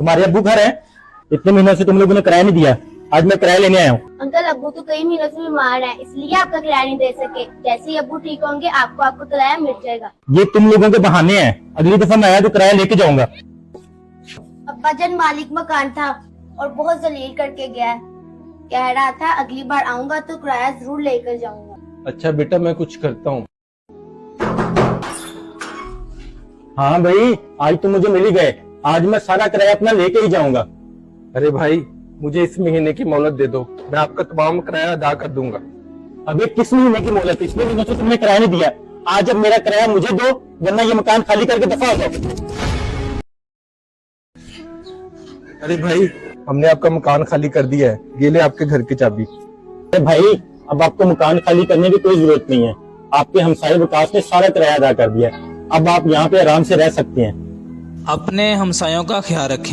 तुम्हारे अब्बू घर है, इतने महीनों से तुम लोगों ने किराया नहीं दिया, आज मैं किराया लेने आया हूँ। अंकल अब्बू तो कई महीनों से बीमार है, इसलिए आपका किराया नहीं दे सके। जैसे ही अब्बू ठीक होंगे आपको किराया मिल जाएगा। ये तुम लोगों के बहाने हैं, अगली दफा मैं आया तो किराया लेके जाऊंगा। अब्बा जन मालिक मकान था और बहुत जलील करके गया है, कह रहा था अगली बार आऊंगा तो किराया जरूर लेकर जाऊंगा। अच्छा बेटा, मैं कुछ करता हूँ। हाँ भाई, आज तुम मुझे मिल ही गए, आज मैं सारा किराया अपना लेके ही जाऊंगा। अरे भाई, मुझे इस महीने की मोहलत दे दो, मैं आपका तमाम किराया अदा कर दूंगा। अबे किस महीने की मोहलत? पिछले महीनों से तुमने किराया नहीं दिया, आज अब मेरा किराया मुझे दो, वरना ये मकान खाली करके दफा हो जाओ। अरे भाई, हमने आपका मकान खाली कर दिया है, ये ले आपके घर की चाबी। अरे भाई, अब आपको मकान खाली करने की कोई जरूरत नहीं है, आपके हमसाये विकास ने सारा किराया अदा कर दिया है, अब आप यहाँ पे आराम से रह सकते हैं। अपने हमसायों का ख्याल रखें।